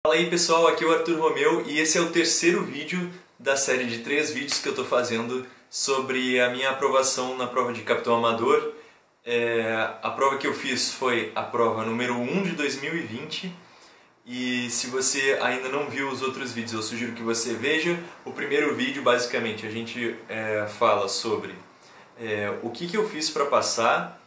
Fala aí pessoal, aqui é o Arthur Romeu e esse é o terceiro vídeo da série de 3 vídeos que eu estou fazendo sobre a minha aprovação na prova de Capitão Amador. A prova que eu fiz foi a prova número 1 de 2020 e se você ainda não viu os outros vídeos, eu sugiro que você veja. O primeiro vídeo, basicamente, a gente fala sobre o que eu fiz para passar.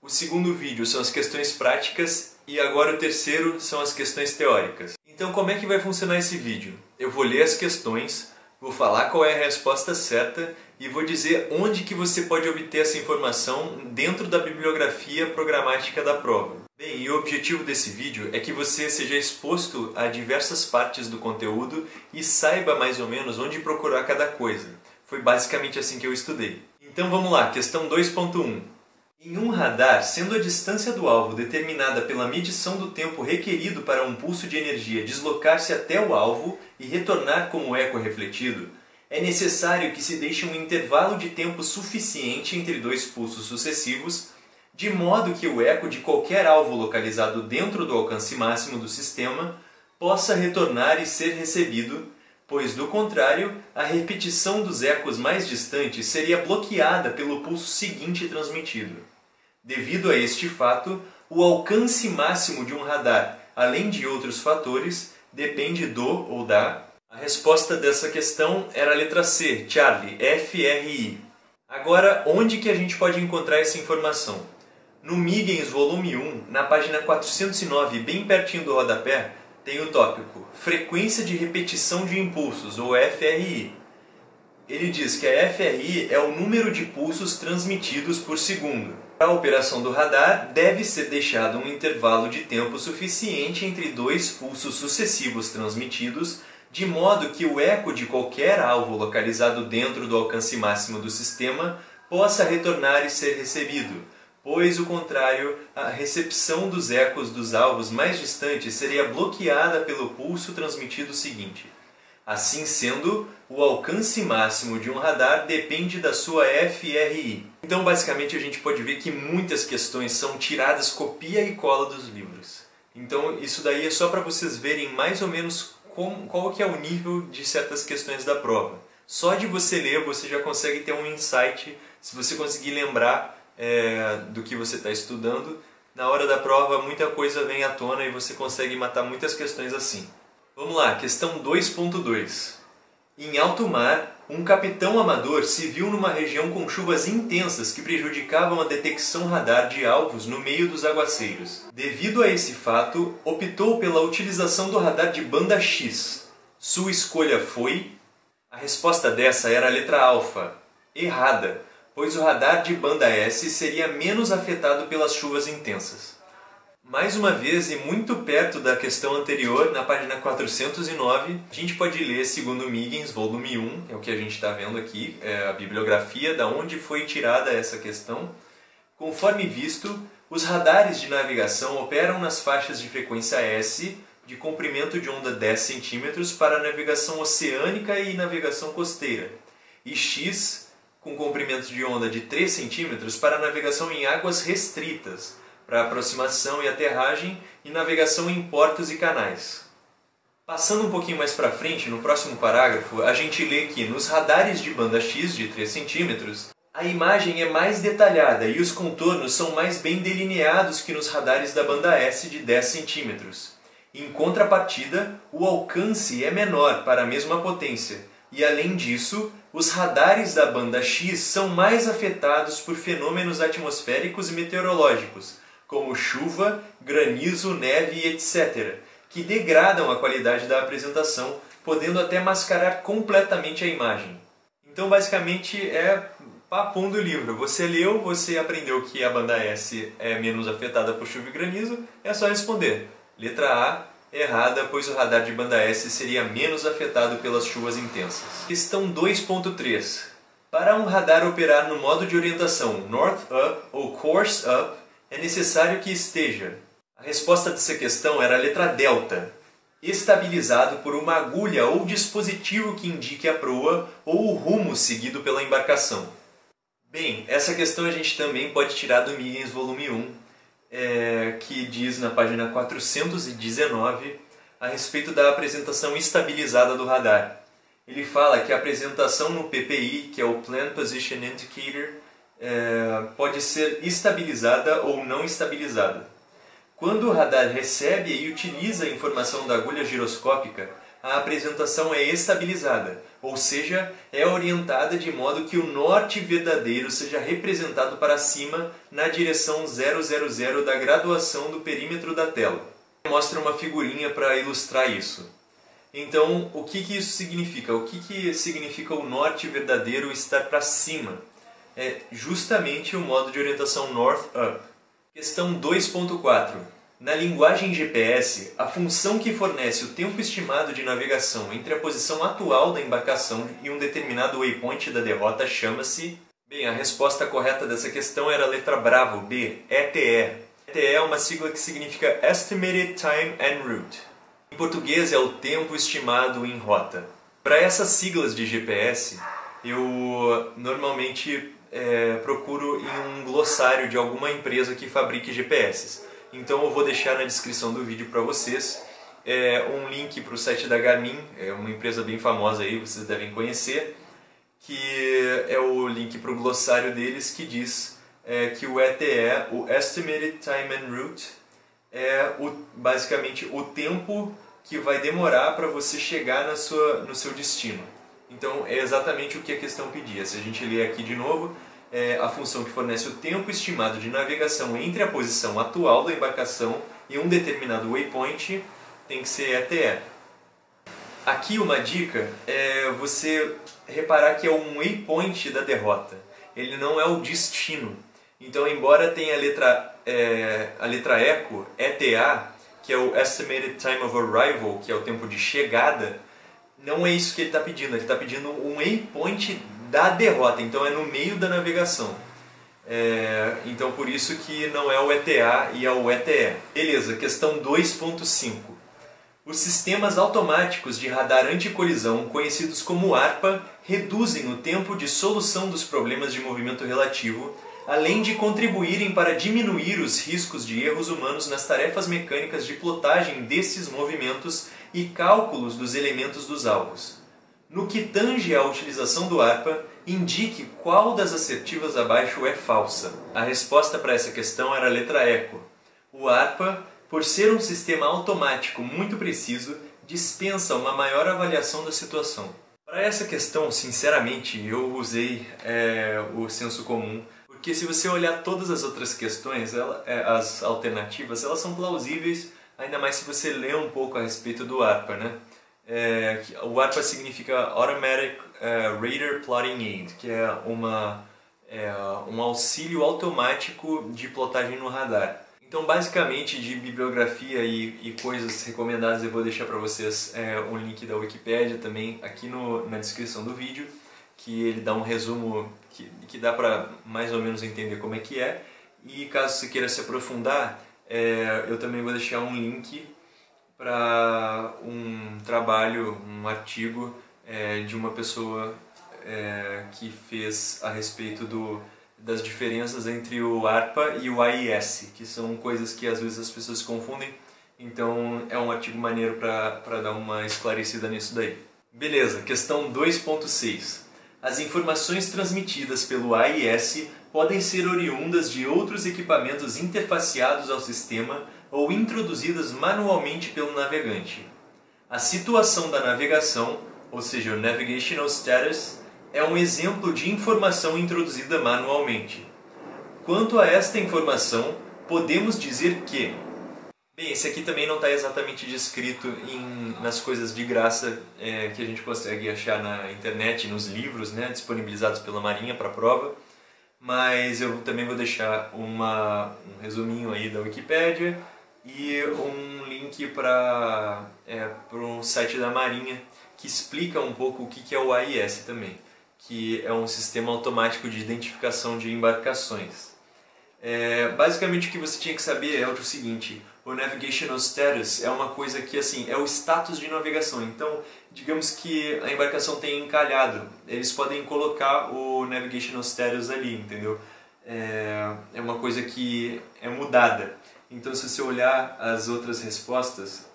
O segundo vídeo são as questões práticas e agora o terceiro são as questões teóricas. Então como é que vai funcionar esse vídeo? Eu vou ler as questões, vou falar qual é a resposta certa e vou dizer onde que você pode obter essa informação dentro da bibliografia programática da prova. Bem, e o objetivo desse vídeo é que você seja exposto a diversas partes do conteúdo e saiba mais ou menos onde procurar cada coisa. Foi basicamente assim que eu estudei. Então vamos lá, questão 2.1. Em um radar, sendo a distância do alvo determinada pela medição do tempo requerido para um pulso de energia deslocar-se até o alvo e retornar como eco refletido, é necessário que se deixe um intervalo de tempo suficiente entre dois pulsos sucessivos, de modo que o eco de qualquer alvo localizado dentro do alcance máximo do sistema possa retornar e ser recebido, pois, do contrário, a repetição dos ecos mais distantes seria bloqueada pelo pulso seguinte transmitido. Devido a este fato, o alcance máximo de um radar, além de outros fatores, depende do ou da... A resposta dessa questão era a letra C, Charlie, FRI. Agora, onde que a gente pode encontrar essa informação? No Huygens, volume 1, na página 409, bem pertinho do rodapé, tem o tópico Frequência de Repetição de Impulsos, ou FRI. Ele diz que a FRI é o número de pulsos transmitidos por segundo. Para a operação do radar, deve ser deixado um intervalo de tempo suficiente entre dois pulsos sucessivos transmitidos, de modo que o eco de qualquer alvo localizado dentro do alcance máximo do sistema possa retornar e ser recebido, pois, o contrário, a recepção dos ecos dos alvos mais distantes seria bloqueada pelo pulso transmitido seguinte. Assim sendo, o alcance máximo de um radar depende da sua FRI. Então, basicamente, a gente pode ver que muitas questões são tiradas copia e cola dos livros. Então, isso daí é só para vocês verem mais ou menos qual que é o nível de certas questões da prova. Só de você ler, você já consegue ter um insight, se você conseguir lembrar do que você está estudando. Na hora da prova, muita coisa vem à tona e você consegue matar muitas questões assim. Vamos lá, questão 2.2. Em alto mar, um capitão amador se viu numa região com chuvas intensas que prejudicavam a detecção radar de alvos no meio dos aguaceiros. Devido a esse fato, optou pela utilização do radar de banda X. Sua escolha foi... A resposta dessa era a letra alfa. Errada, pois o radar de banda S seria menos afetado pelas chuvas intensas. Mais uma vez, e muito perto da questão anterior, na página 409, a gente pode ler, segundo Huygens, volume 1, é o que a gente está vendo aqui, a bibliografia, da onde foi tirada essa questão. Conforme visto, os radares de navegação operam nas faixas de frequência S, de comprimento de onda 10 cm para navegação oceânica e navegação costeira, e X, com comprimento de onda de 3 cm para navegação em águas restritas, para aproximação e aterragem e navegação em portos e canais. Passando um pouquinho mais para frente, no próximo parágrafo, a gente lê que nos radares de banda X de 3 cm, a imagem é mais detalhada e os contornos são mais bem delineados que nos radares da banda S de 10 cm. Em contrapartida, o alcance é menor para a mesma potência e, além disso, os radares da banda X são mais afetados por fenômenos atmosféricos e meteorológicos, como chuva, granizo, neve, etc., que degradam a qualidade da apresentação, podendo até mascarar completamente a imagem. Então, basicamente, é papum do livro. Você leu, você aprendeu que a banda S é menos afetada por chuva e granizo, é só responder. Letra A, errada, pois o radar de banda S seria menos afetado pelas chuvas intensas. Questão 2.3. Para um radar operar no modo de orientação North Up ou Course Up, é necessário que esteja. A resposta dessa questão era a letra delta. Estabilizado por uma agulha ou dispositivo que indique a proa ou o rumo seguido pela embarcação. Bem, essa questão a gente também pode tirar do Huygens volume 1, que diz na página 419 a respeito da apresentação estabilizada do radar. Ele fala que a apresentação no PPI, que é o Plan Position Indicator, pode ser estabilizada ou não estabilizada. Quando o radar recebe e utiliza a informação da agulha giroscópica, a apresentação é estabilizada, ou seja, é orientada de modo que o norte verdadeiro seja representado para cima na direção 000 da graduação do perímetro da tela. Mostra uma figurinha para ilustrar isso. Então, o que isso significa? O que significa o norte verdadeiro estar para cima? É justamente o modo de orientação North Up. Questão 2.4. Na linguagem GPS, a função que fornece o tempo estimado de navegação entre a posição atual da embarcação e um determinado waypoint da derrota chama-se... Bem, a resposta correta dessa questão era a letra bravo, B, ETE. ETE é uma sigla que significa Estimated Time en Route. Em português é o tempo estimado em rota. Para essas siglas de GPS, eu normalmente procuro em um glossário de alguma empresa que fabrique GPS. Então eu vou deixar na descrição do vídeo para vocês um link para o site da Garmin, é uma empresa bem famosa aí, vocês devem conhecer, que é o link para o glossário deles que diz que o ETE, o Estimated Time en Route, é basicamente o tempo que vai demorar para você chegar no seu destino. Então é exatamente o que a questão pedia. Se a gente ler aqui de novo, a função que fornece o tempo estimado de navegação entre a posição atual da embarcação e um determinado waypoint tem que ser ETE. Aqui uma dica é você reparar que é um waypoint da derrota. Ele não é o destino. Então, embora tenha a letra ECO, ETA, que é o Estimated Time of Arrival, que é o tempo de chegada, não é isso que ele está pedindo. Ele está pedindo um waypoint da derrota, então é no meio da navegação. Então por isso que não é o ETA e é o ETE. Beleza, questão 2.5. Os sistemas automáticos de radar anticolisão, conhecidos como ARPA, reduzem o tempo de solução dos problemas de movimento relativo, além de contribuírem para diminuir os riscos de erros humanos nas tarefas mecânicas de plotagem desses movimentos e cálculos dos elementos dos alvos. No que tange à utilização do ARPA, indique qual das assertivas abaixo é falsa. A resposta para essa questão era a letra ECO. O ARPA, por ser um sistema automático muito preciso, dispensa uma maior avaliação da situação. Para essa questão, sinceramente, eu usei o senso comum, porque se você olhar todas as outras questões, as alternativas, elas são plausíveis, ainda mais se você ler um pouco a respeito do ARPA, né? O ARPA significa Automatic Radar Plotting Aid, que é um auxílio automático de plotagem no radar. Então, basicamente, de bibliografia e coisas recomendadas, eu vou deixar para vocês um link da Wikipédia também aqui na descrição do vídeo, que ele dá um resumo que dá para mais ou menos entender como é que é. E caso você queira se aprofundar, eu também vou deixar um link para um trabalho, um artigo de uma pessoa que fez a respeito das diferenças entre o ARPA e o AIS, que são coisas que às vezes as pessoas se confundem, então é um artigo maneiro para dar uma esclarecida nisso daí. Beleza, questão 2.6. As informações transmitidas pelo AIS podem ser oriundas de outros equipamentos interfaceados ao sistema ou introduzidas manualmente pelo navegante. A situação da navegação, ou seja, o Navigational Status, é um exemplo de informação introduzida manualmente. Quanto a esta informação, podemos dizer que... Bem, esse aqui também não está exatamente descrito nas coisas de graça que a gente consegue achar na internet, nos livros, né, disponibilizados pela Marinha para prova, mas eu também vou deixar um resuminho aí da Wikipédia e um link para um site da Marinha que explica um pouco o que é o AIS também, que é um sistema automático de identificação de embarcações. Basicamente o que você tinha que saber é o seguinte: o Navigational Status é uma coisa que assim, é o status de navegação. Então, digamos que a embarcação tem encalhado, eles podem colocar o Navigational Status ali, entendeu? É uma coisa que é mudada. Então, se você olhar as outras respostas,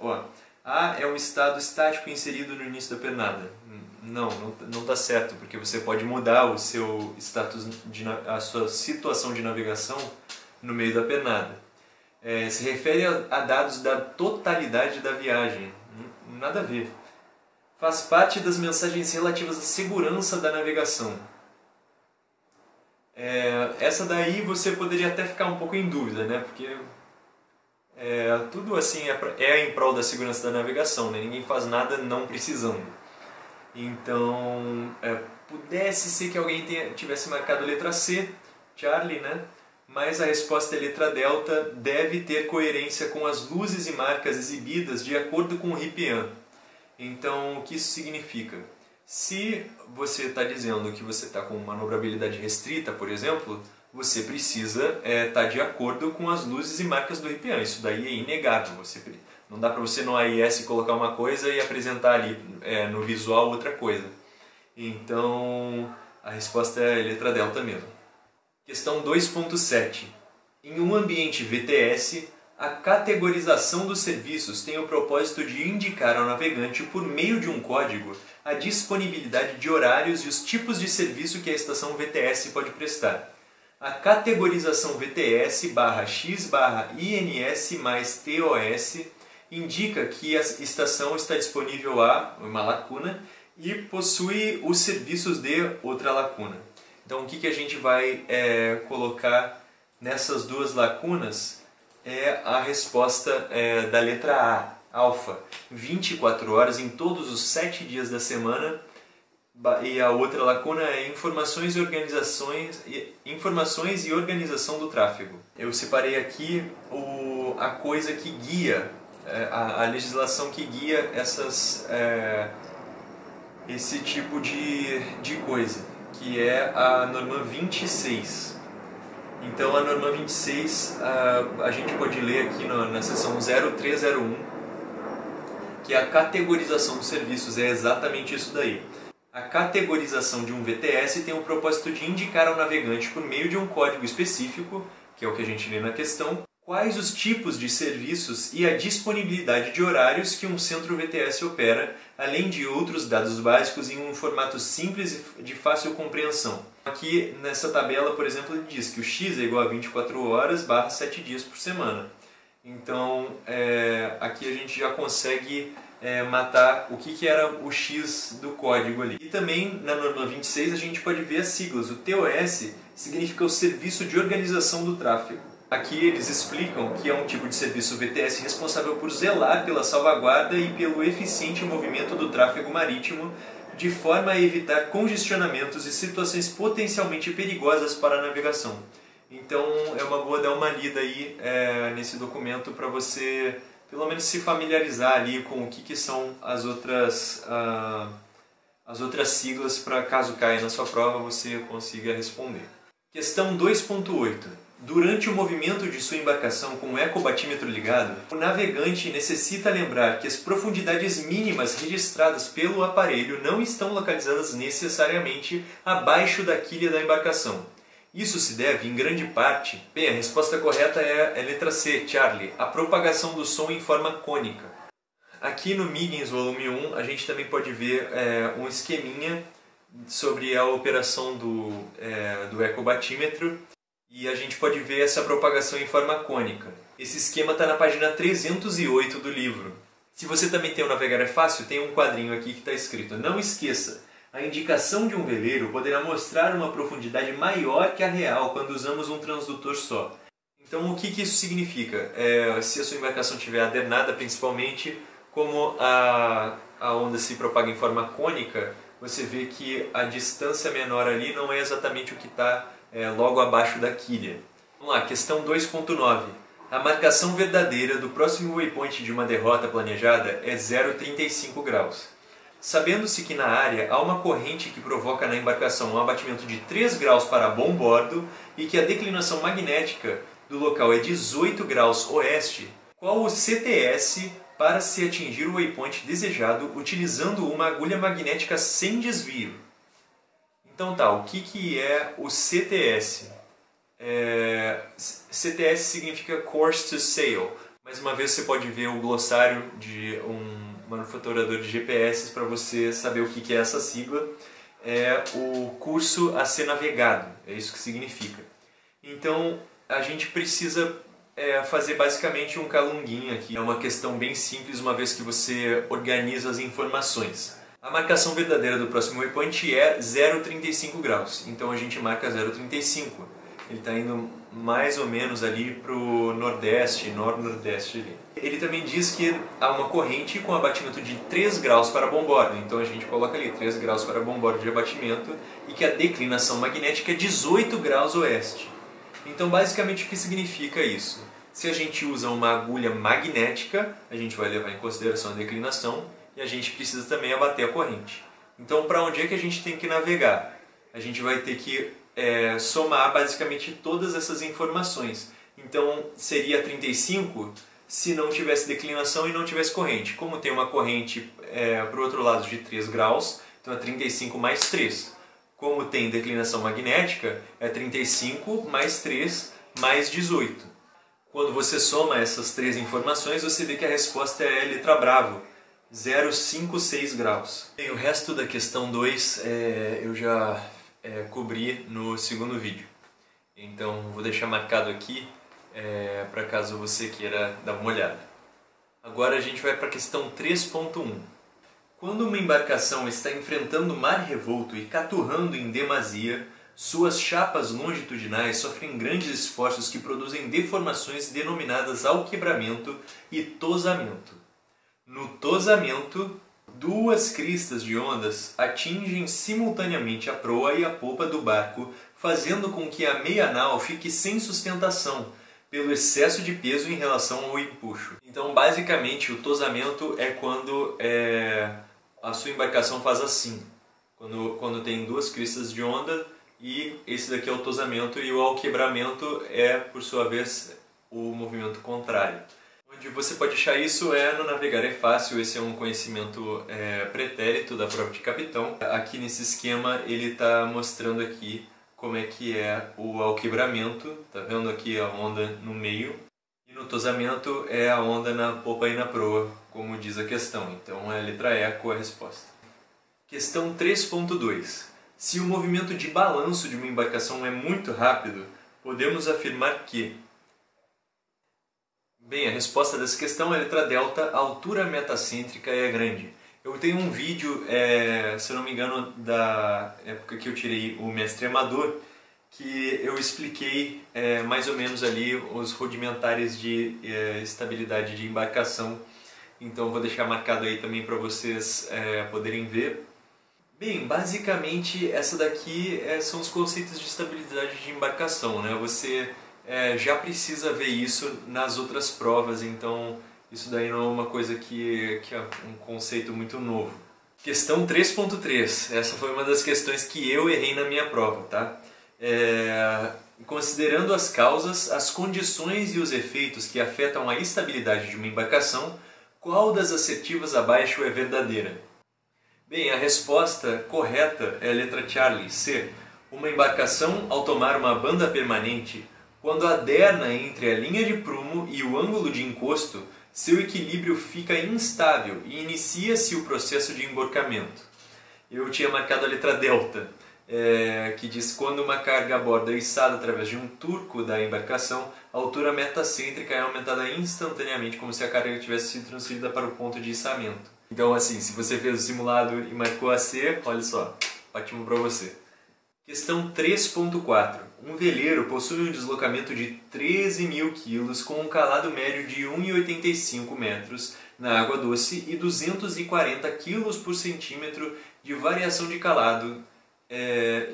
Ah, é um estado estático inserido no início da pernada. Não está certo, porque você pode mudar o seu status, a sua situação de navegação no meio da pernada. Se refere a dados da totalidade da viagem. Nada a ver. Faz parte das mensagens relativas à segurança da navegação. Essa daí você poderia até ficar um pouco em dúvida, né? Porque tudo assim é em prol da segurança da navegação, né? Ninguém faz nada não precisando. Então, pudesse ser que alguém tivesse marcado letra C, Charlie, né? Mas a resposta é letra delta, deve ter coerência com as luzes e marcas exibidas de acordo com o RIPIAN. Então, o que isso significa? Se você está dizendo que você está com manobrabilidade restrita, por exemplo, você precisa estar de acordo com as luzes e marcas do RIPIAN. Isso daí é inegável. Não dá para você no AIS colocar uma coisa e apresentar ali no visual outra coisa. Então, a resposta é letra delta mesmo. Questão 2.7. Em um ambiente VTS, a categorização dos serviços tem o propósito de indicar ao navegante, por meio de um código, a disponibilidade de horários e os tipos de serviço que a estação VTS pode prestar. A categorização VTS/X/INS mais TOS indica que a estação está disponível a uma lacuna e possui os serviços de outra lacuna. Então, o que a gente vai colocar nessas duas lacunas é a resposta da letra A, alfa, 24 horas em todos os 7 dias da semana, e a outra lacuna é informações e organização do tráfego. Eu separei aqui a coisa que guia, a legislação que guia esse tipo de coisa, que é a norma 26. Então a norma 26 a gente pode ler aqui na seção 0301, que a categorização dos serviços é exatamente isso daí. A categorização de um VTS tem o propósito de indicar ao navegante, por meio de um código específico, que é o que a gente lê na questão, quais os tipos de serviços e a disponibilidade de horários que um centro VTS opera, além de outros dados básicos em um formato simples e de fácil compreensão. Aqui nessa tabela, por exemplo, ele diz que o X é igual a 24 horas / 7 dias por semana. Então, aqui a gente já consegue matar o que era o X do código ali. E também na norma 26 a gente pode ver as siglas. O TOS significa o Serviço de Organização do Tráfego. Aqui eles explicam que é um tipo de serviço VTS responsável por zelar pela salvaguarda e pelo eficiente movimento do tráfego marítimo, de forma a evitar congestionamentos e situações potencialmente perigosas para a navegação. Então é uma boa dar uma lida aí nesse documento para você pelo menos se familiarizar ali com o que são as outras siglas, para caso caia na sua prova você consiga responder. Questão 2.8. Durante o movimento de sua embarcação com o ecobatímetro ligado, o navegante necessita lembrar que as profundidades mínimas registradas pelo aparelho não estão localizadas necessariamente abaixo da quilha da embarcação. Isso se deve, em grande parte... Bem, a resposta correta é a letra C, Charlie, a propagação do som em forma cônica. Aqui no Miggins volume 1 a gente também pode ver um esqueminha sobre a operação do ecobatímetro, e a gente pode ver essa propagação em forma cônica. Esse esquema está na página 308 do livro. Se você também tem o Navegar é Fácil, tem um quadrinho aqui que está escrito: não esqueça, a indicação de um veleiro poderá mostrar uma profundidade maior que a real quando usamos um transdutor só. Então o que isso significa? Se a sua embarcação estiver adernada principalmente, como a onda se propaga em forma cônica, você vê que a distância menor ali não é exatamente o que está logo abaixo da quilha. Vamos lá, questão 2.9. A marcação verdadeira do próximo waypoint de uma derrota planejada é 0,35 graus. Sabendo-se que na área há uma corrente que provoca na embarcação um abatimento de 3 graus para bom bordo e que a declinação magnética do local é 18 graus oeste, qual o CTS para se atingir o waypoint desejado utilizando uma agulha magnética sem desvio? Então tá, o que é o CTS? CTS significa Course to Sail, Mais uma vez você pode ver o glossário de um manufaturador de GPS para você saber o que é essa sigla. É o curso a ser navegado, é isso que significa. Então a gente precisa fazer basicamente um calunguinho aqui. É uma questão bem simples, uma vez que você organiza as informações. A marcação verdadeira do próximo waypoint é 0,35 graus, então a gente marca 0,35. Ele está indo mais ou menos ali para o nordeste, nord-nordeste ali. Ele também diz que há uma corrente com abatimento de 3 graus para bombordo, então a gente coloca ali 3 graus para bombordo de abatimento e que a declinação magnética é 18 graus oeste. Então basicamente o que significa isso? Se a gente usa uma agulha magnética, a gente vai levar em consideração a declinação e a gente precisa também abater a corrente. Então para onde é que a gente tem que navegar? A gente vai ter que somar basicamente todas essas informações. Então seria 35 se não tivesse declinação e não tivesse corrente. Como tem uma corrente para o outro lado de 3 graus, então é 35 mais 3. Como tem declinação magnética, é 35 mais 3 mais 18. Quando você soma essas três informações, você vê que a resposta é a letra Bravo, 0,56 graus. E o resto da questão 2 eu já cobri no segundo vídeo. Então vou deixar marcado aqui para caso você queira dar uma olhada. Agora a gente vai para a questão 3.1. Quando uma embarcação está enfrentando mar revolto e caturrando em demasia, suas chapas longitudinais sofrem grandes esforços que produzem deformações denominadas alquebramento e tosamento. No tosamento, duas cristas de ondas atingem simultaneamente a proa e a popa do barco, fazendo com que a meia nau fique sem sustentação, pelo excesso de peso em relação ao empuxo. Então, basicamente, o tosamento é quando a sua embarcação faz assim. Quando tem duas cristas de onda, e esse daqui é o tosamento, e o alquebramento é, por sua vez, o movimento contrário. Onde você pode achar isso no Navegar é Fácil. Esse é um conhecimento pretérito da prova de capitão. Aqui nesse esquema ele está mostrando aqui como é que é o alquebramento. Tá vendo aqui a onda no meio? E no tosamento é a onda na popa e na proa, como diz a questão. Então a letra E é a resposta. Questão 3.2. Se o movimento de balanço de uma embarcação é muito rápido, podemos afirmar que... Bem, a resposta dessa questão é a letra delta, a altura metacêntrica é grande. Eu tenho um vídeo, se eu não me engano, da época que eu tirei o mestre amador, que eu expliquei mais ou menos ali os rudimentares de estabilidade de embarcação. Então vou deixar marcado aí também para vocês poderem ver. Bem, basicamente essa daqui são os conceitos de estabilidade de embarcação, né? Você já precisa ver isso nas outras provas, então isso daí não é uma coisa que é um conceito muito novo. Questão 3.3, essa foi uma das questões que eu errei na minha prova, tá? Considerando as causas, as condições e os efeitos que afetam a estabilidade de uma embarcação, qual das assertivas abaixo é verdadeira? Bem, a resposta correta é a letra Charlie, C. Uma embarcação, ao tomar uma banda permanente, quando aderna entre a linha de prumo e o ângulo de encosto, seu equilíbrio fica instável e inicia-se o processo de emborcamento. Eu tinha marcado a letra delta, que diz quando uma carga a bordo é içada através de um turco da embarcação, a altura metacêntrica é aumentada instantaneamente, como se a carga tivesse sido transferida para o ponto de içamento. Então, assim, se você fez o simulado e marcou a C, olha só, ótimo para você. Questão 3.4. Um veleiro possui um deslocamento de 13.000 kg com um calado médio de 1,85 metros na água doce e 240 kg por centímetro de variação de calado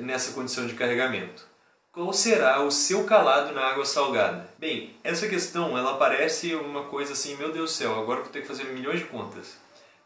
nessa condição de carregamento. Qual será o seu calado na água salgada? Bem, essa questão ela parece uma coisa assim, meu Deus do céu, agora vou ter que fazer milhões de contas.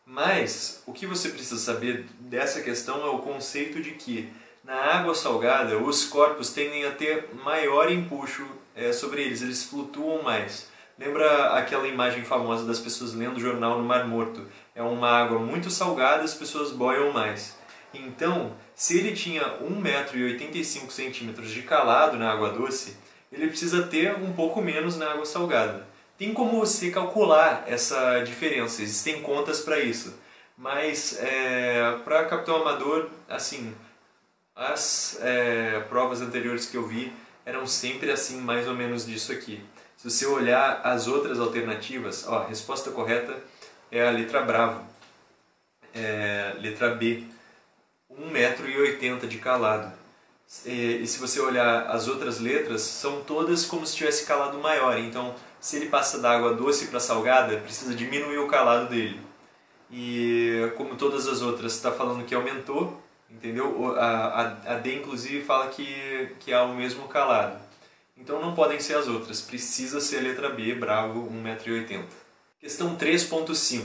Mas o que você precisa saber dessa questão é o conceito de que na água salgada os corpos tendem a ter maior empuxo sobre eles, eles flutuam mais. Lembra aquela imagem famosa das pessoas lendo jornal no Mar Morto? É uma água muito salgada, as pessoas boiam mais. Então, se ele tinha 1,85 m de calado na água doce, ele precisa ter um pouco menos na água salgada. Tem como você calcular essa diferença, existem contas para isso. Mas para capitão amador, assim, as provas anteriores que eu vi eram sempre assim, mais ou menos disso aqui. Se você olhar as outras alternativas, ó, a resposta correta é a letra Bravo, letra B, 1,80 m de calado. E se você olhar as outras letras, são todas como se tivesse calado maior. Então, se ele passa da água doce para salgada, precisa diminuir o calado dele. E como todas as outras está falando que aumentou, entendeu? A D inclusive fala que há o mesmo calado. Então não podem ser as outras, precisa ser a letra B, Bravo, 1,80 m. Questão 3.5.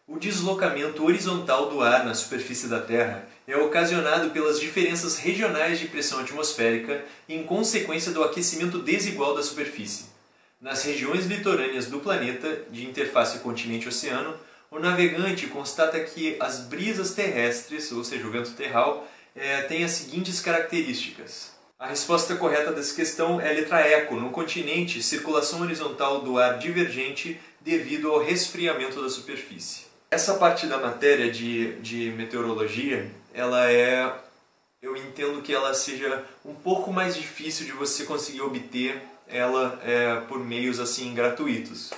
O deslocamento horizontal do ar na superfície da Terra é ocasionado pelas diferenças regionais de pressão atmosférica em consequência do aquecimento desigual da superfície. Nas regiões litorâneas do planeta, de interface continente-oceano, o navegante constata que as brisas terrestres, ou seja, o vento terral, têm as seguintes características. A resposta correta dessa questão é a letra Eco. No continente, circulação horizontal do ar divergente devido ao resfriamento da superfície. Essa parte da matéria de meteorologia, eu entendo que ela seja um pouco mais difícil de você conseguir obter ela por meios assim gratuitos.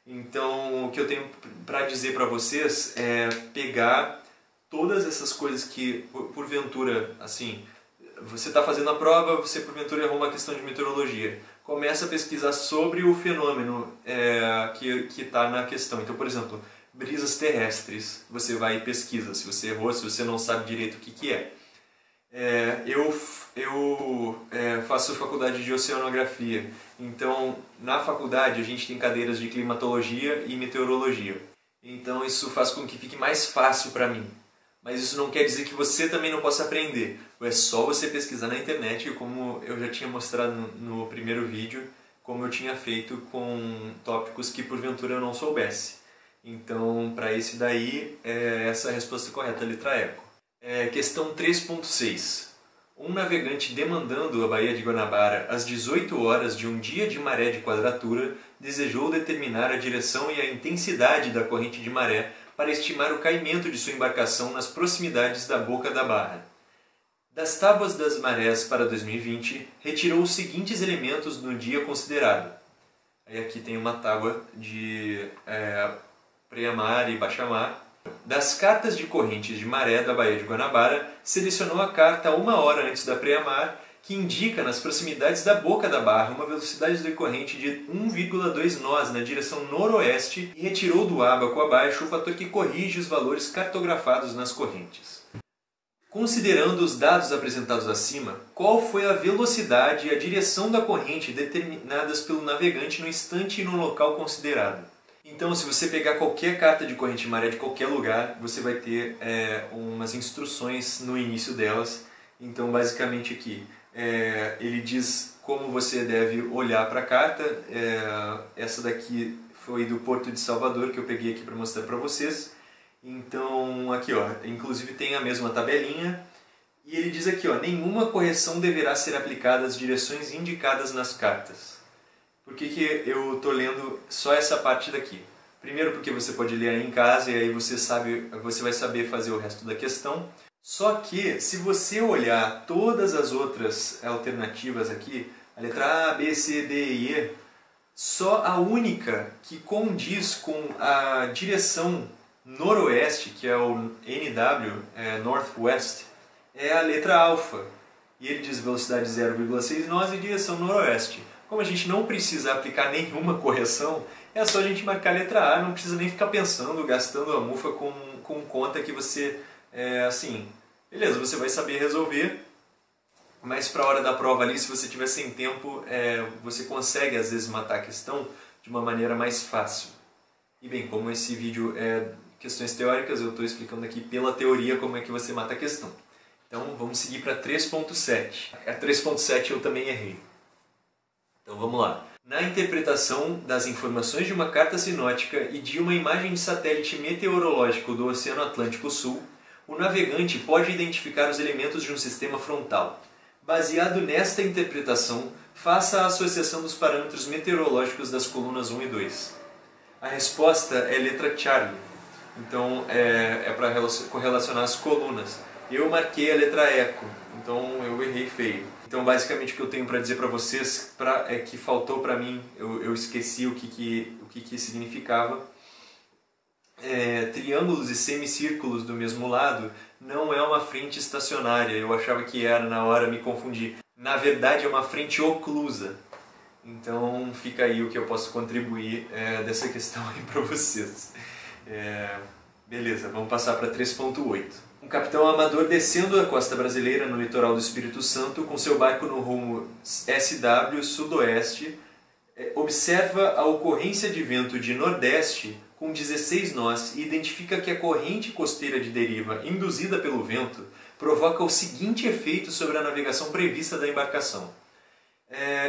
Então, o que eu tenho para dizer para vocês é pegar todas essas coisas que, porventura, assim, você está fazendo a prova, você porventura errou uma questão de meteorologia. Começa a pesquisar sobre o fenômeno que está na questão. Então, por exemplo, brisas terrestres, você vai e pesquisa. Se você errou, se você não sabe direito o que é. Eu faço faculdade de oceanografia, então na faculdade a gente tem cadeiras de climatologia e meteorologia. Então isso faz com que fique mais fácil para mim. Mas isso não quer dizer que você também não possa aprender. É só você pesquisar na internet, como eu já tinha mostrado no primeiro vídeo, como eu tinha feito com tópicos que porventura eu não soubesse. Então, para esse daí, essa é a resposta correta, a letra Eco. Questão 3.6. Um navegante demandando a Baía de Guanabara às 18 horas de um dia de maré de quadratura desejou determinar a direção e a intensidade da corrente de maré para estimar o caimento de sua embarcação nas proximidades da boca da barra. Das tábuas das marés para 2020, retirou os seguintes elementos no dia considerado. Aí aqui tem uma tábua de pré-mar e baixa-mar. Das cartas de correntes de maré da Baía de Guanabara, selecionou a carta 1 hora antes da pré-mar, que indica nas proximidades da boca da barra uma velocidade de corrente de 1,2 nós na direção noroeste e retirou do ábaco abaixo o fator que corrige os valores cartografados nas correntes. Considerando os dados apresentados acima, qual foi a velocidade e a direção da corrente determinadas pelo navegante no instante e no local considerado? Então, se você pegar qualquer carta de corrente de maré de qualquer lugar, você vai ter umas instruções no início delas. Então, basicamente aqui, ele diz como você deve olhar para a carta. Essa daqui foi do Porto de Salvador, que eu peguei aqui para mostrar para vocês. Então, aqui, ó, inclusive tem a mesma tabelinha. E ele diz aqui, ó, nenhuma correção deverá ser aplicada às direções indicadas nas cartas. Por que eu estou lendo só essa parte daqui? Primeiro porque você pode ler aí em casa e aí você vai saber fazer o resto da questão. Só que se você olhar todas as outras alternativas aqui, a letra A, B, C, D e E, só a única que condiz com a direção noroeste, que é o NW, Northwest, é a letra alfa. E ele diz velocidade 0,6 nós e direção noroeste. Como a gente não precisa aplicar nenhuma correção, é só a gente marcar a letra A, não precisa nem ficar pensando, gastando a mufa com conta que você, assim, beleza, você vai saber resolver, mas para a hora da prova ali, se você tiver sem tempo, você consegue às vezes matar a questão de uma maneira mais fácil. E bem, como esse vídeo é questões teóricas, eu estou explicando aqui pela teoria como é que você mata a questão. Então vamos seguir para 3.7. A 3.7 eu também errei. Então vamos lá. Na interpretação das informações de uma carta sinótica e de uma imagem de satélite meteorológico do Oceano Atlântico Sul, o navegante pode identificar os elementos de um sistema frontal. Baseado nesta interpretação, Faça a associação dos parâmetros meteorológicos das colunas 1 e 2. A resposta é letra Charlie. Então é para correlacionar as colunas. Eu marquei a letra Eco, então eu errei feio. Então basicamente o que eu tenho para dizer para vocês é que faltou para mim, eu esqueci o que significava. Triângulos e semicírculos do mesmo lado não é uma frente estacionária. Eu achava que era, na hora me confundi. Na verdade é uma frente oclusa. Então fica aí o que eu posso contribuir dessa questão aí para vocês. Beleza, vamos passar para 3.8. Um capitão amador descendo a costa brasileira no litoral do Espírito Santo com seu barco no rumo SW sudoeste, observa a ocorrência de vento de nordeste com 16 nós e identifica que a corrente costeira de deriva induzida pelo vento provoca o seguinte efeito sobre a navegação prevista da embarcação.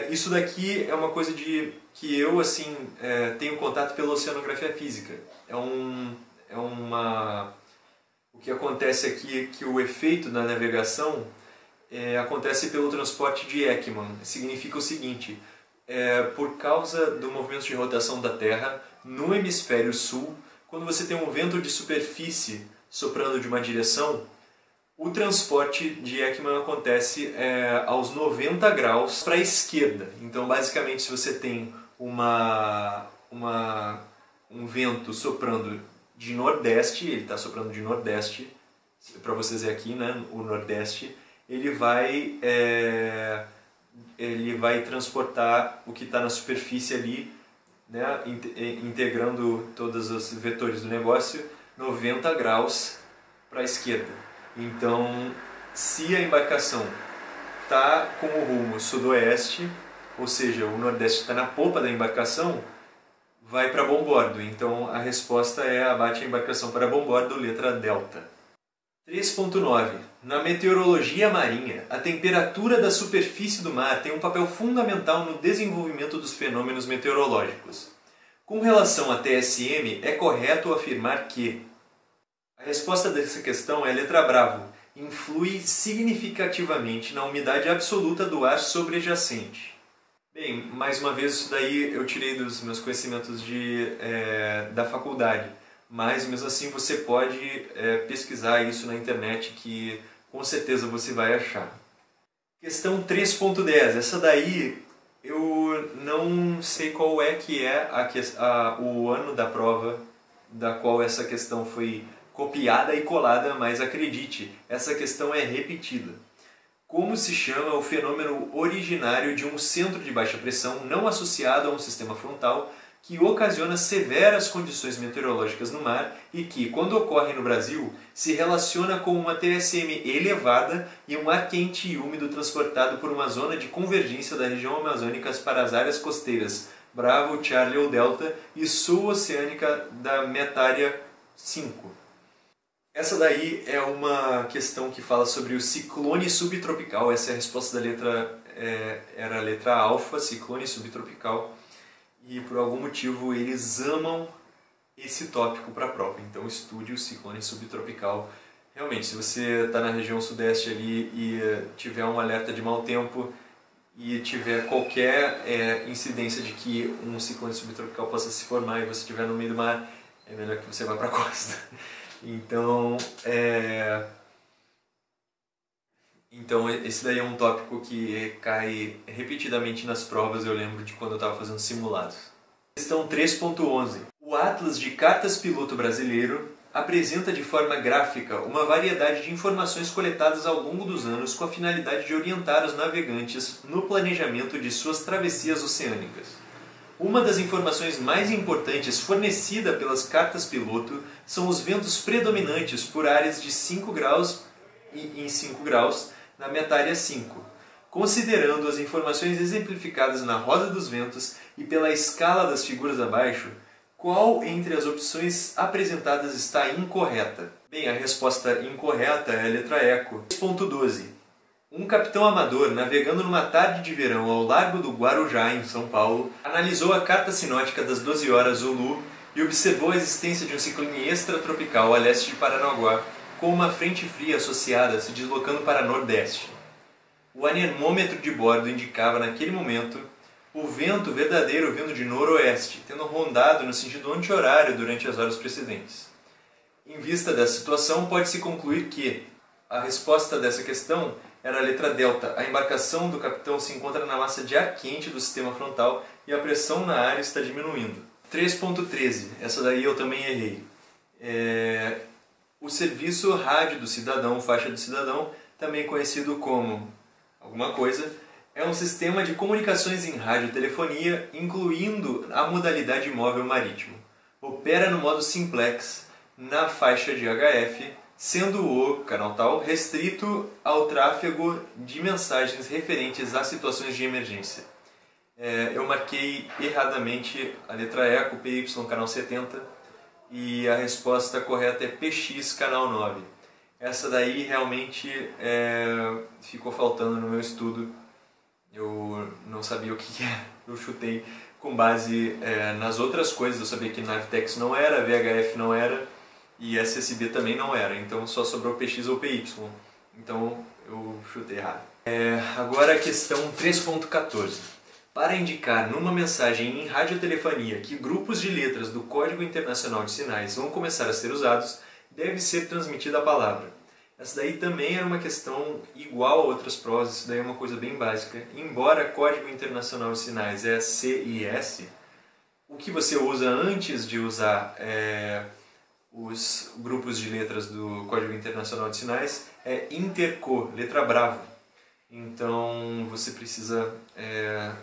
Isso daqui é uma coisa que eu tenho contato pela oceanografia física. O que acontece aqui é que o efeito da navegação acontece pelo transporte de Ekman. Significa o seguinte: por causa do movimento de rotação da Terra, no hemisfério sul, quando você tem um vento de superfície soprando de uma direção, o transporte de Ekman acontece aos 90 graus para a esquerda. Então, basicamente, se você tem um vento soprando de nordeste, ele está soprando de nordeste, para vocês é aqui, né, o nordeste, ele vai transportar o que está na superfície ali, né, integrando todos os vetores do negócio, 90 graus para a esquerda. Então, se a embarcação está com o rumo sudoeste, ou seja, o nordeste está na popa da embarcação, vai para bombordo. Então a resposta é abate a embarcação para bombordo, letra delta. 3.9. Na meteorologia marinha, a temperatura da superfície do mar tem um papel fundamental no desenvolvimento dos fenômenos meteorológicos. Com relação à TSM, é correto afirmar que a resposta dessa questão é letra bravo. Influi significativamente na umidade absoluta do ar sobrejacente. Bem, mais uma vez isso daí eu tirei dos meus conhecimentos da faculdade, mas mesmo assim você pode pesquisar isso na internet que com certeza você vai achar. Questão 3.10, essa daí eu não sei qual que é o ano da prova da qual essa questão foi copiada e colada, mas acredite, essa questão é repetida. Como se chama o fenômeno originário de um centro de baixa pressão não associado a um sistema frontal que ocasiona severas condições meteorológicas no mar e que, quando ocorre no Brasil, se relaciona com uma TSM elevada e um ar quente e úmido transportado por uma zona de convergência da região amazônica para as áreas costeiras Bravo, Charlie ou Delta e sul-oceânica da Metária 5. Essa daí é uma questão que fala sobre o ciclone subtropical. Essa é a resposta da letra, era a letra alfa, ciclone subtropical. E por algum motivo eles amam esse tópico para a prova. Então estude o ciclone subtropical. Realmente, se você está na região sudeste ali e tiver um alerta de mau tempo e tiver qualquer incidência de que um ciclone subtropical possa se formar e você estiver no meio do mar, é melhor que você vá para a costa. Então esse daí é um tópico que cai repetidamente nas provas, eu lembro de quando eu estava fazendo simulados. Questão 3.11. O Atlas de Cartas Piloto Brasileiro apresenta de forma gráfica uma variedade de informações coletadas ao longo dos anos com a finalidade de orientar os navegantes no planejamento de suas travessias oceânicas. Uma das informações mais importantes fornecida pelas cartas piloto são os ventos predominantes por áreas de 5 graus e em 5 graus na Metária 5, considerando as informações exemplificadas na roda dos ventos e pela escala das figuras abaixo, qual entre as opções apresentadas está incorreta? Bem, a resposta incorreta é a letra Eco. 3.12. Um capitão amador, navegando numa tarde de verão ao largo do Guarujá, em São Paulo, analisou a carta sinótica das 12 horas Zulu e observou a existência de um ciclone extratropical a leste de Paranaguá, com uma frente fria associada se deslocando para nordeste. O anemômetro de bordo indicava naquele momento o vento verdadeiro vindo de noroeste, tendo rondado no sentido anti-horário durante as horas precedentes. Em vista dessa situação, pode-se concluir que a resposta dessa questão era a letra delta. A embarcação do capitão se encontra na massa de ar quente do sistema frontal e a pressão na área está diminuindo. 3.13, essa daí eu também errei. O serviço rádio do cidadão, faixa do cidadão, também conhecido como alguma coisa, é um sistema de comunicações em radiotelefonia, incluindo a modalidade móvel marítimo. Opera no modo simplex, na faixa de HF, sendo o canal tal restrito ao tráfego de mensagens referentes a situações de emergência. Eu marquei erradamente a letra E com PY canal 70 e a resposta correta é PX canal 9. Essa daí realmente ficou faltando no meu estudo. Eu não sabia o que era, eu chutei com base nas outras coisas. Eu sabia que Navtex não era, VHF não era e SSB também não era, então só sobrou PX ou PY, então eu chutei errado. Agora a questão 3.14. Para indicar numa mensagem em radiotelefonia que grupos de letras do Código Internacional de Sinais vão começar a ser usados, deve ser transmitida a palavra. Essa daí também era uma questão igual a outras provas, isso daí é uma coisa bem básica. Embora Código Internacional de Sinais é CIS, o que você usa antes de usar os grupos de letras do Código Internacional de Sinais é interco, letra bravo. Então você precisa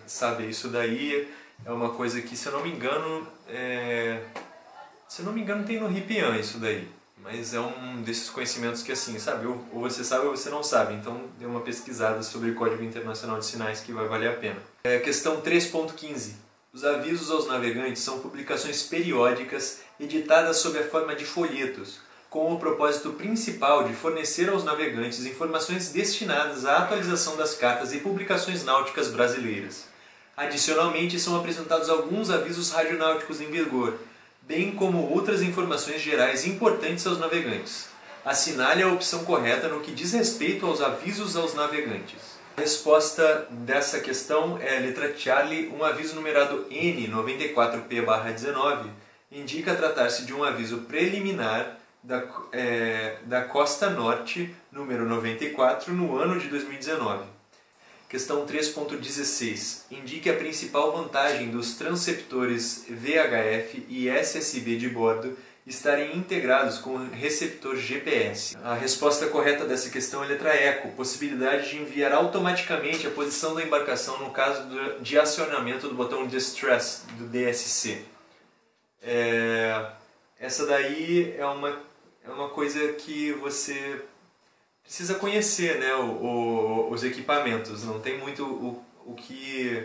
saber isso daí. É uma coisa que, se eu não me engano, tem no RIPIAN isso daí. Mas é um desses conhecimentos que, assim, sabe, ou você sabe ou você não sabe. Então dê uma pesquisada sobre o Código Internacional de Sinais que vai valer a pena. Questão 3.15. Os avisos aos navegantes são publicações periódicas editadas sob a forma de folhetos, com o propósito principal de fornecer aos navegantes informações destinadas à atualização das cartas e publicações náuticas brasileiras. Adicionalmente, são apresentados alguns avisos radionáuticos em vigor, bem como outras informações gerais importantes aos navegantes. Assinale a opção correta no que diz respeito aos avisos aos navegantes. A resposta dessa questão é a letra Charlie. Um aviso numerado N94P/19 indica tratar-se de um aviso preliminar da Costa Norte, número 94, no ano de 2019. Questão 3.16. Indique a principal vantagem dos transceptores VHF e SSB de bordo estarem integrados com o receptor GPS. A resposta correta dessa questão é a letra ECO, possibilidade de enviar automaticamente a posição da embarcação no caso de acionamento do botão Distress, do DSC. Essa daí é uma coisa que você precisa conhecer, né, os equipamentos. Não tem muito o que...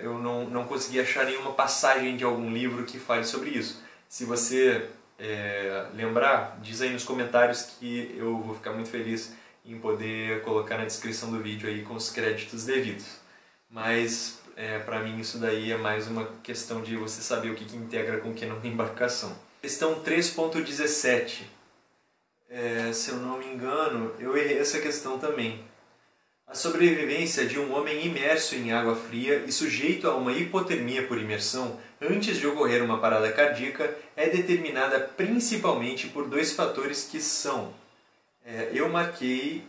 eu não consegui achar nenhuma passagem de algum livro que fale sobre isso. Se você lembrar, diz aí nos comentários que eu vou ficar muito feliz em poder colocar na descrição do vídeo aí com os créditos devidos. Mas para mim isso daí é mais uma questão de você saber o que integra com o que não tem embarcação. Questão 3.17. Se eu não me engano, eu errei essa questão também. A sobrevivência de um homem imerso em água fria e sujeito a uma hipotermia por imersão antes de ocorrer uma parada cardíaca é determinada principalmente por dois fatores que são... eu marquei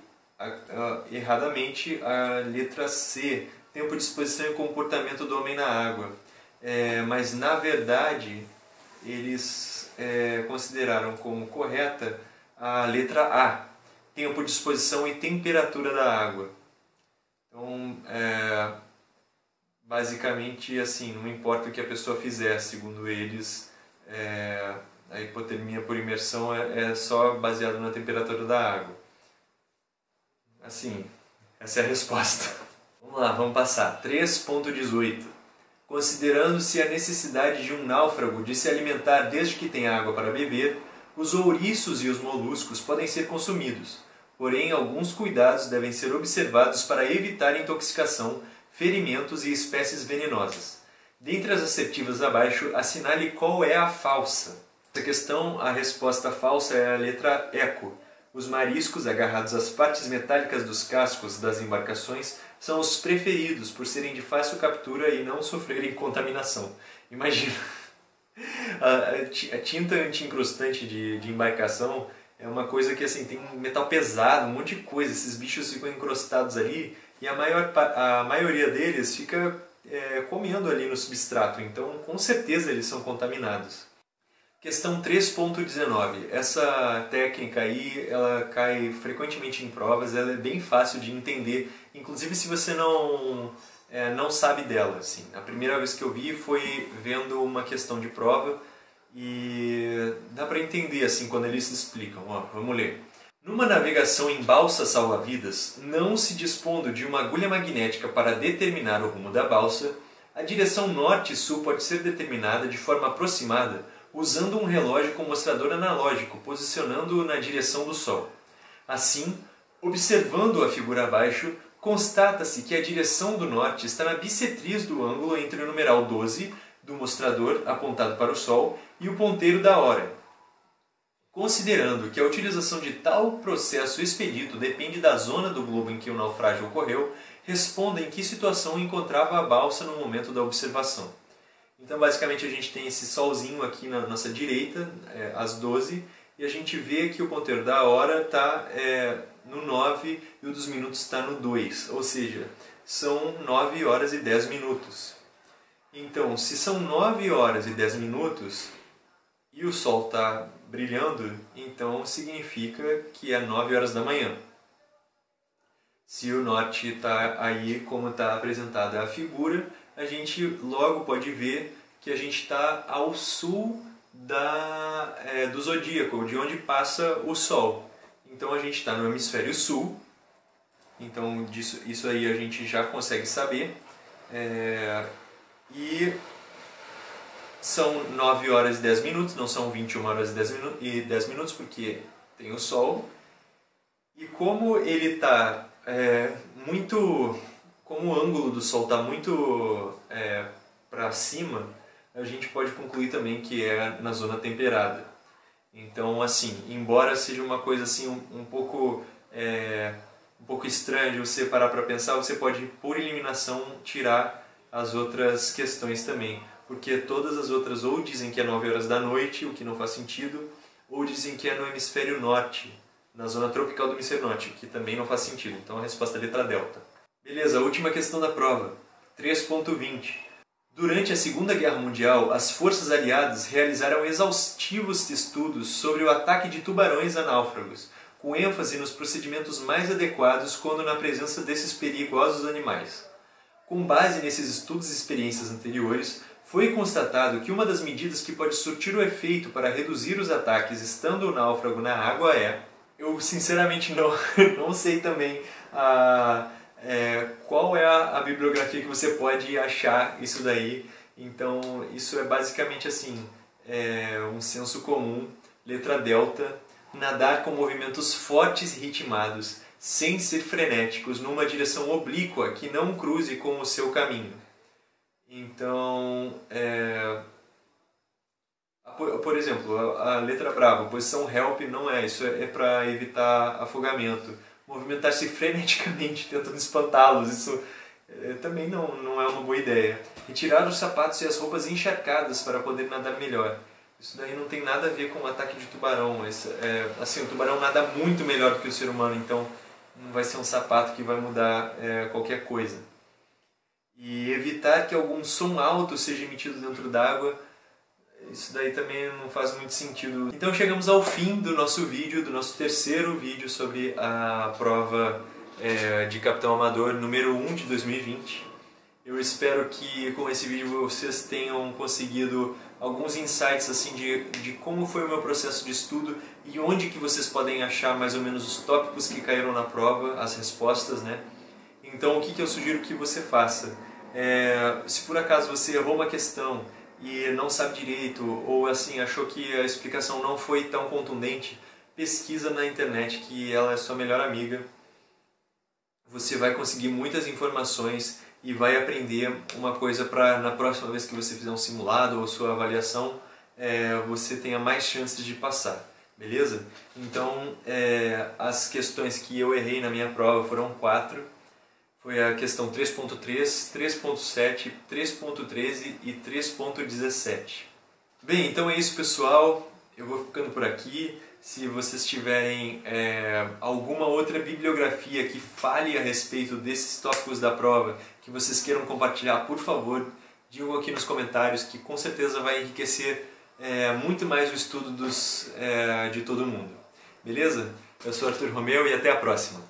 erradamente a letra C, tempo de exposição e comportamento do homem na água. Mas na verdade eles consideraram como correta a letra A, tempo de exposição e temperatura da água. Então, basicamente, assim, não importa o que a pessoa fizer, segundo eles, a hipotermia por imersão é só baseada na temperatura da água. Assim, essa é a resposta. Vamos lá, vamos passar. 3.18. Considerando-se a necessidade de um náufrago de se alimentar desde que tenha água para beber, os ouriços e os moluscos podem ser consumidos. Porém, alguns cuidados devem ser observados para evitar intoxicação, ferimentos e espécies venenosas. Dentre as assertivas abaixo, assinale qual é a falsa. Nessa questão, a resposta falsa é a letra ECO. Os mariscos agarrados às partes metálicas dos cascos das embarcações são os preferidos por serem de fácil captura e não sofrerem contaminação. Imagina, a tinta anti-incrustante de embarcação é uma coisa que assim, tem um metal pesado, um monte de coisa, esses bichos ficam encrostados ali e a maioria deles fica comendo ali no substrato, então com certeza eles são contaminados. Questão 3.19. Essa técnica aí, ela cai frequentemente em provas, ela é bem fácil de entender, inclusive se você não sabe dela. Assim. A primeira vez que eu vi foi vendo uma questão de prova e dá para entender assim quando eles explicam. Ó, vamos ler. Numa navegação em balsa salva-vidas, não se dispondo de uma agulha magnética para determinar o rumo da balsa, a direção norte e sul pode ser determinada de forma aproximada usando um relógio com mostrador analógico, posicionando-o na direção do Sol. Assim, observando a figura abaixo, constata-se que a direção do norte está na bissetriz do ângulo entre o numeral 12 do mostrador apontado para o Sol e o ponteiro da hora. Considerando que a utilização de tal processo expedito depende da zona do globo em que o naufrágio ocorreu, responda em que situação encontrava a balsa no momento da observação. Então, basicamente, a gente tem esse solzinho aqui na nossa direita, às 12, e a gente vê que o ponteiro da hora está no 9 e o dos minutos está no 2, ou seja, são 9 horas e 10 minutos. Então, se são 9 horas e 10 minutos e o sol está brilhando, então significa que é 9 horas da manhã. Se o norte está aí como está apresentada a figura, a gente logo pode ver que a gente está ao sul do zodíaco, de onde passa o Sol. Então a gente está no hemisfério sul, então isso aí a gente já consegue saber. E são 9 horas e 10 minutos, não são 21 horas e 10 minutos, porque tem o Sol. E como ele está como o ângulo do Sol está muito para cima, a gente pode concluir também que é na zona temperada. Então, assim, embora seja uma coisa assim um pouco estranha de você parar para pensar, você pode, por eliminação, tirar as outras questões também. Porque todas as outras ou dizem que é 9 horas da noite, o que não faz sentido, ou dizem que é no hemisfério norte, na zona tropical do hemisfério norte, o que também não faz sentido. Então a resposta é a letra delta. Beleza, a última questão da prova, 3.20. Durante a Segunda Guerra Mundial, as forças aliadas realizaram exaustivos estudos sobre o ataque de tubarões a náufragos, com ênfase nos procedimentos mais adequados quando na presença desses perigosos animais. Com base nesses estudos e experiências anteriores, foi constatado que uma das medidas que pode surtir o efeito para reduzir os ataques estando o náufrago na água é... Eu sinceramente não sei também qual é a bibliografia que você pode achar isso daí. Então isso é basicamente assim, um senso comum, letra delta, nadar com movimentos fortes e ritmados, sem ser frenéticos, numa direção oblíqua que não cruze com o seu caminho. Então, por exemplo, a letra brava, a posição help não isso é para evitar afogamento. Movimentar-se freneticamente tentando espantá-los, isso também não é uma boa ideia. Retirar os sapatos e as roupas encharcadas para poder nadar melhor. Isso daí não tem nada a ver com o ataque de tubarão. Assim, o tubarão nada muito melhor do que o ser humano, então não vai ser um sapato que vai mudar qualquer coisa. E evitar que algum som alto seja emitido dentro d'água, isso daí também não faz muito sentido. Então chegamos ao fim do nosso vídeo, do nosso terceiro vídeo sobre a prova de Capitão Amador número 1 de 2020. Eu espero que com esse vídeo vocês tenham conseguido alguns insights assim, de como foi o meu processo de estudo e onde que vocês podem achar mais ou menos os tópicos que caíram na prova, as respostas, né? Então o que eu sugiro que você faça? Se por acaso você errou uma questão e não sabe direito, ou assim, achou que a explicação não foi tão contundente, pesquisa na internet, que ela é sua melhor amiga. Você vai conseguir muitas informações e vai aprender uma coisa para na próxima vez que você fizer um simulado ou sua avaliação, você tenha mais chances de passar. beleza? Então, as questões que eu errei na minha prova foram 4. Foi a questão 3.3, 3.7, 3.13 e 3.17. Bem, então é isso, pessoal. Eu vou ficando por aqui. Se vocês tiverem alguma outra bibliografia que fale a respeito desses tópicos da prova, que vocês queiram compartilhar, por favor, digam aqui nos comentários, que com certeza vai enriquecer muito mais o estudo de todo mundo. Beleza? Eu sou Arthur Romeu e até a próxima.